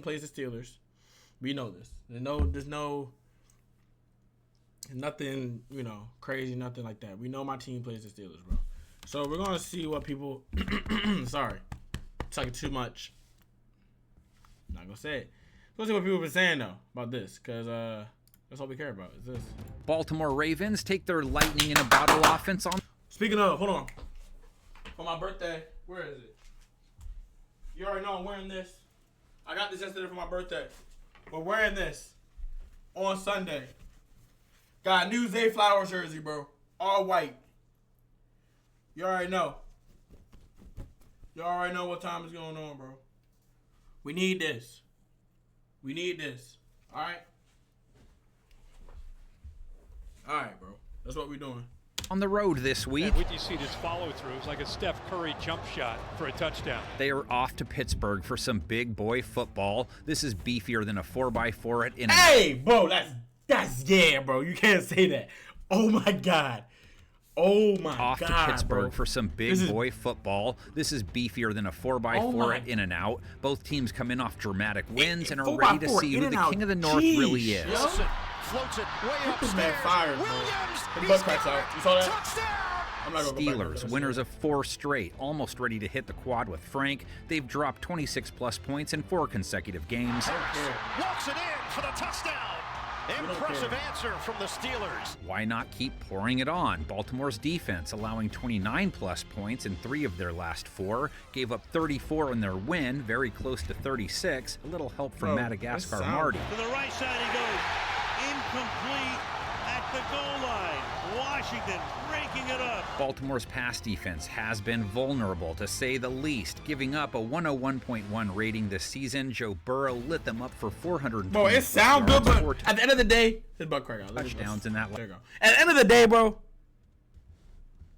plays the Steelers. We know this. There's nothing, crazy, nothing like that. We know my team plays the Steelers, bro. So we're gonna see what people. Sorry, talking too much. Not gonna say it. Let's see what people have been saying though about this, cause that's all we care about. Is this Baltimore Ravens take their lightning in a bottle offense on. Speaking of, hold on. For my birthday, where is it? You already know I'm wearing this. I got this yesterday for my birthday. We're wearing this on Sunday. Got a new Zay Flowers jersey, bro. All white. You already know. You already know what time is going on, bro. We need this. We need this. All right? All right, bro. That's what we're doing. On the road this week. And what you see this follow through is like a Steph Curry jump shot for a touchdown. They are off to Pittsburgh for some big boy football. This is beefier than a 4x4 at In-N-Out. Hey, bro, that's yeah, bro. You can't say that. Oh my God. Oh my off God. To Pittsburgh bro. For some big boy football. This is beefier than a 4x4 at In-N-Out. Both teams come in off dramatic wins and are ready to see who the king of the North really is. Wilson floats it way upstairs. Man fired, Williams, butt cracks out. You saw that? Touchdown! I'm not gonna Steelers, winners of 4 straight, almost ready to hit the quad with Frank. They've dropped 26-plus points in 4 consecutive games. Walks it in for the touchdown. Impressive answer from the Steelers. Why not keep pouring it on? Baltimore's defense, allowing 29-plus points in 3 of their last 4, gave up 34 in their win, very close to 36. A little help from Madagascar Marty. To the right side he goes. Incomplete at the goal line. Washington breaking it up. Baltimore's pass defense has been vulnerable, to say the least, giving up a 101.1 rating this season. Joe Burrow lit them up for 420. Bro, it sounds good, but at the end of the day, his butt crack out. Touchdowns in that. There you go. At the end of the day, bro,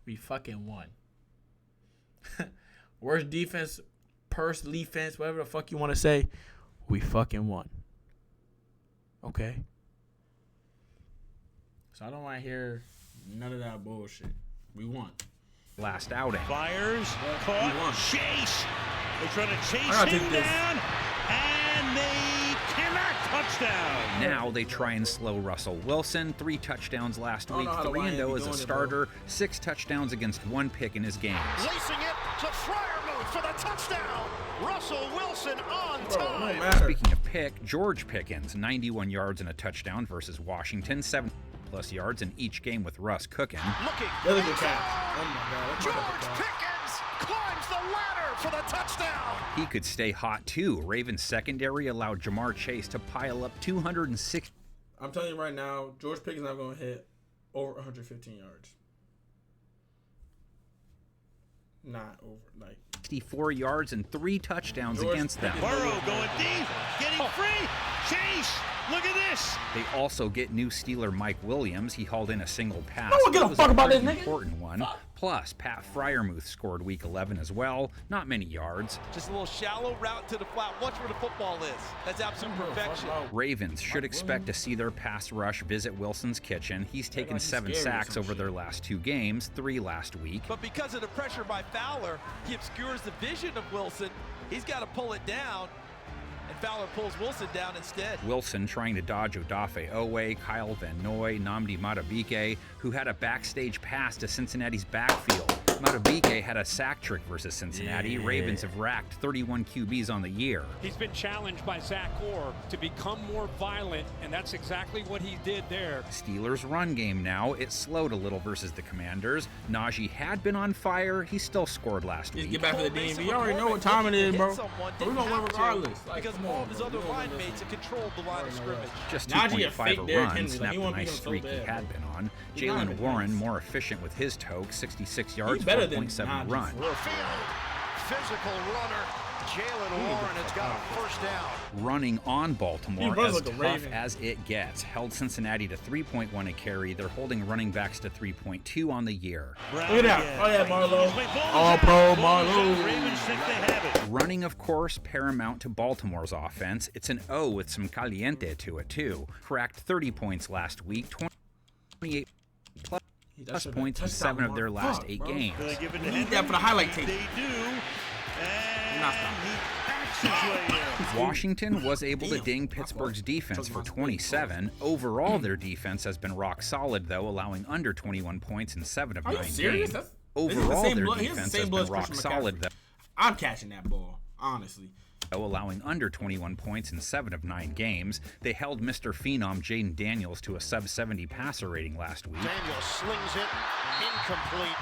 we fucking won. Worst defense, purse defense, whatever the fuck you want to say, we fucking won. Okay. So I don't want to hear none of that bullshit. We won. Last outing. Fires, caught, chase. They're trying to chase him down, and they cannot. Touchdown. Now they try and slow Russell Wilson. 3 touchdowns last week, 3-0 as a starter, 6 touchdowns against 1 pick in his games. Lacing it to Freiermuth for the touchdown. Russell Wilson on time. No Speaking of pick, George Pickens, 91 yards and a touchdown versus Washington, 7+ yards in each game with Russ cooking. Looking. That's a good catch. Oh my God. George Pickens climbs the ladder for the touchdown. He could stay hot too. Ravens secondary allowed Jamar Chase to pile up 206. I'm telling you right now, George Pickens not going to hit over 115 yards. Not over, like 64 yards and 3 touchdowns against them. Burrow going deep, getting free. Chase, look at this. They also get new Steeler Mike Williams. He hauled in a single pass. No one give a fuck about this nigga. Important one. Plus, Pat Freiermuth scored week 11 as well. Not many yards. Just a little shallow route to the flat. Watch where the football is. That's absolute perfection. Ravens should expect to see their pass rush visit Wilson's kitchen. He's taken 7 sacks over their last 2 games, 3 last week. But because of the pressure by Fowler, he obscures the vision of Wilson. He's got to pull it down. And Fowler pulls Wilson down instead. Wilson trying to dodge Odafe Owe, Kyle Van Noy, Nnamdi Madubuike, who had a backstage pass to Cincinnati's backfield. Madubuike had a sack trick versus Cincinnati. Yeah. Ravens have racked 31 QBs on the year. He's been challenged by Zach Orr to become more violent, and that's exactly what he did there. Steelers' run game now. It slowed a little versus the Commanders. Najee had been on fire. He still scored last week. get back to the DMV. You already know what time it is, bro. We're going to win regardless. Because all of his other line mates have controlled the line of scrimmage. Just Najee a 2.5 fake a Derrick run, Henry. snapped He the won't beat nice him so streak he bad, had bro. been on. He's not Jalen even Warren nice. more efficient with his toke, 66 yards, better than 4.7 Najee, run. for real. Physical runner. Jalen Warren has got a first down. Running on Baltimore, He runs as like a tough Raven. as it gets. Held Cincinnati to 3.1 a carry. They're holding running backs to 3.2 on the year. Look at that. Oh, yeah, Marlowe. All pro Marlowe. Ravens think they have it. Running, of course, paramount to Baltimore's offense. It's an O with some caliente to it, too. Cracked 30 points last week, 28 plus points in 7 of their last 8 games. They give it to We need Henry. that for the highlight tape. They do. And Not stopping. he works his way in. Washington was able to ding Pittsburgh's defense for 27. Overall, their defense has been rock solid, though, allowing under 21 points in 7 of 9 games. Overall, their defense has been rock solid, though. I'm catching that ball, honestly. Allowing under 21 points in 7 of 9 games. They held Mr. Phenom Jaden Daniels to a sub-70 passer rating last week. Daniels slings it, incomplete.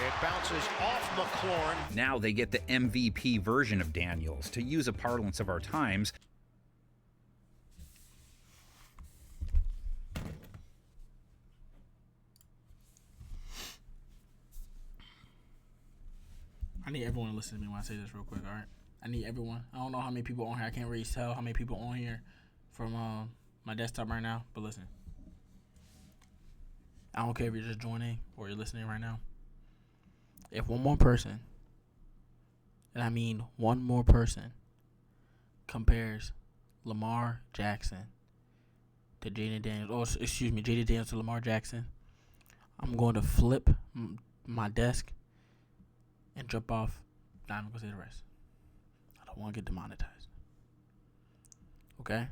It bounces off McLaurin. Now they get the MVP version of Daniels. To use a parlance of our times, I need everyone to listen to me when I say this real quick, all right? I need everyone. I don't know how many people on here. I can't really tell how many people on here from my desktop right now, but listen. I don't care if you're just joining or you're listening right now. If one more person, and I mean one more person, compares Lamar Jackson to Jaden Daniels, Jaden Daniels to Lamar Jackson, I'm going to flip my desk and jump off. Not even going to say the rest. I don't want to get demonetized. Okay?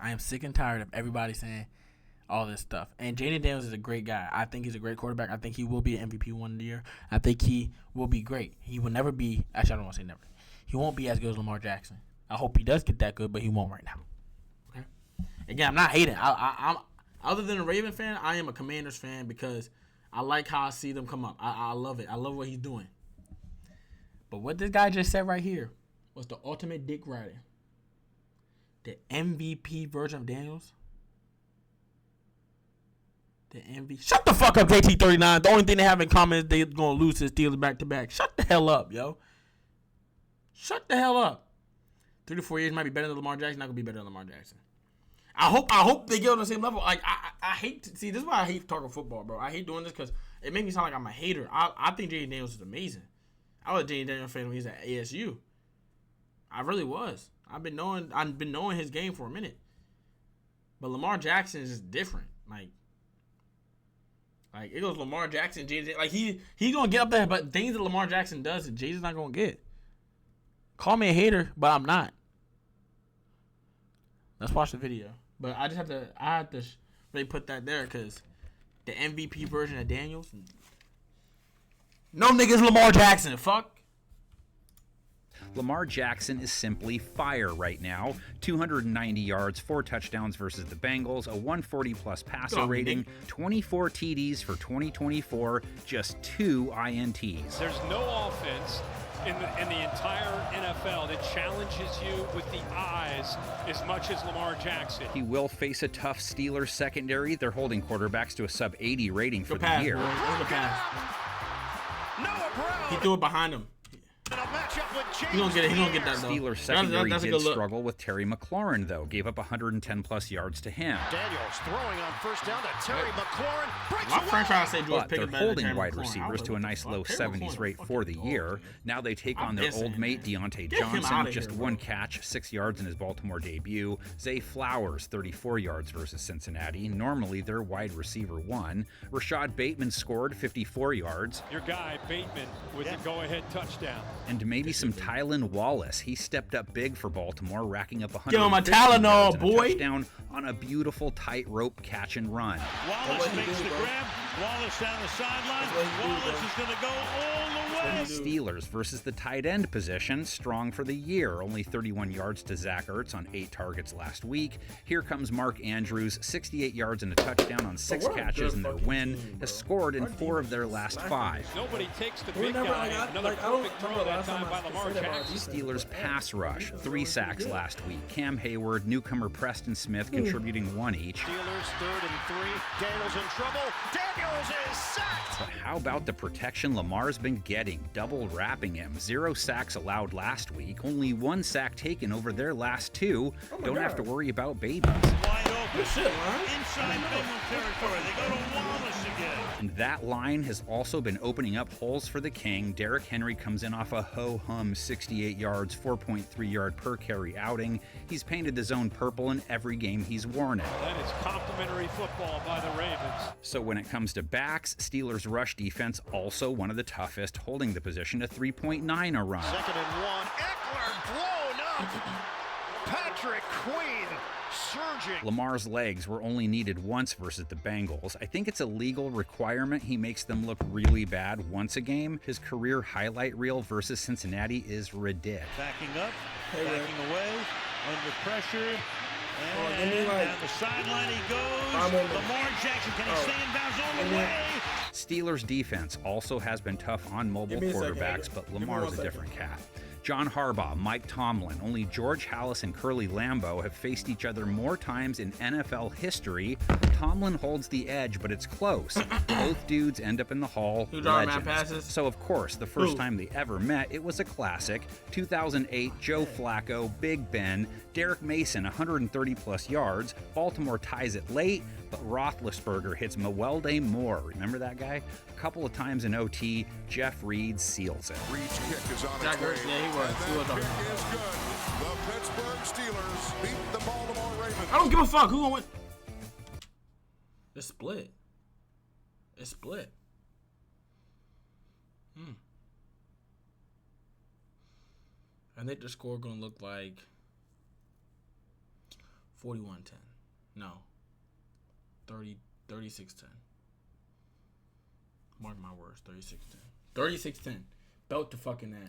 I am sick and tired of everybody saying all this stuff. And Jaden Daniels is a great guy. I think he's a great quarterback. I think he will be an MVP one year. I think he will be great. He will never be, actually I don't want to say never. He won't be as good as Lamar Jackson. I hope he does get that good, but he won't right now. Okay? Again, I'm not hating. I'm other than a Raven fan, I am a Commanders fan because I like how I see them come up. I love it. I love what he's doing. But what this guy just said right here was the ultimate dick riding. The MVP version of Daniels. The MVP. Shut the fuck up, JT39. The only thing they have in common is they're going to lose to the Steelers back-to-back. Shut the hell up, yo. Shut the hell up. 3 to 4 years might be better than Lamar Jackson. Not going to be better than Lamar Jackson. I hope they get on the same level. Like I hate to see, this is why I hate talking football, bro. I hate doing this because it makes me sound like I'm a hater. I think Jaden Daniels is amazing. I was a Jaden Daniels fan when he was at ASU. I really was. I've been knowing his game for a minute. But Lamar Jackson is just different. Like it goes Lamar Jackson, Jaden. Like he's gonna get up there, but things that Lamar Jackson does, Jaden's not gonna get. Call me a hater, but I'm not. Let's watch the video. But I have to really put that there because the MVP version of Daniels. No niggas Lamar Jackson. Fuck. Lamar Jackson is simply fire right now. 290 yards, 4 touchdowns versus the Bengals, a 140-plus passer rating, 24 TDs for 2024, just 2 INTs. There's no offense in the entire NFL that challenges you with the eyes as much as Lamar Jackson. He will face a tough Steelers secondary. They're holding quarterbacks to a sub-80 rating for the year. He threw it behind him. He's gonna get that though. Steelers secondary did struggle with Terry McLaurin though. Gave up 110+ yards to him. Daniels throwing on first down to Terry McLaurin. My friend tried to say George Pickens. They're holding wide receivers to a nice low 70s rate for the year. Now they take on their old mate Deontay Johnson. Just 1 catch, 6 yards in his Baltimore debut. Zay Flowers 34 yards versus Cincinnati. Normally their wide receiver 1. Rashad Bateman scored 54 yards. Your guy Bateman with the go-ahead touchdown. And maybe some Tylan Wallace. He stepped up big for Baltimore, racking up 100 touchdown on a beautiful tightrope catch and run. Wallace makes the grab. Wallace down the sideline. Wallace is going to go all the way. Steelers versus the tight end position, strong for the year. Only 31 yards to Zach Ertz on 8 targets last week. Here comes Mark Andrews, 68 yards and a touchdown on 6 catches in their win. Has scored in 4 of their last 5. Nobody takes the big guy. Another perfect throw that time by Lamar Jackson. Steelers pass rush, 3 sacks last week. Cam Hayward, newcomer Preston Smith contributing 1 each. Steelers 3rd and 3. Daniels in trouble. Daniels is sacked. But how about the protection Lamar's been getting? Double wrapping him. 0 sacks allowed last week. Only 1 sack taken over their last 2. Don't have to worry about babies. Wide open. Inside Bengals territory. They go to Wallace again. And that line has also been opening up holes for the King. Derrick Henry comes in off a ho-hum 68 yards, 4.3 yard per carry outing. He's painted the zone purple in every game he's worn it. That is complimentary football by the Ravens. So when it comes to backs, Steelers' rush defense also one of the toughest, holding the position to 3.9 a run. 2nd and 1. Eckler Patrick Queen surging. Lamar's legs were only needed once versus the Bengals. I think it's a legal requirement he makes them look really bad once a game. His career highlight reel versus Cincinnati is ridiculous. Backing up, backing away, under pressure. And down the sideline he goes. Lamar Jackson, can he stay in bounds all the way? Steelers defense also has been tough on mobile quarterbacks, but Lamar's a different cat. John Harbaugh, Mike Tomlin, only George Halas and Curly Lambeau have faced each other more times in NFL history. Tomlin holds the edge, but it's close. Both dudes end up in the Hall. Legends. So, of course, the first time they ever met, it was a classic. 2008, Joe Flacco, Big Ben, Derek Mason, 130-plus yards. Baltimore ties it late, but Roethlisberger hits Mewelde Moore. Remember that guy? A couple of times in OT, Jeff Reed seals it. Reed's kick is on its way. Yeah, he was. That kick is good. The Pittsburgh Steelers beat the Baltimore Ravens. I don't give a fuck. Who gonna win? It's split. It's split. I think the score gonna look like 41-10. No. 36-10. Mark my words, 36-10. 36-10. Belt to fucking ass.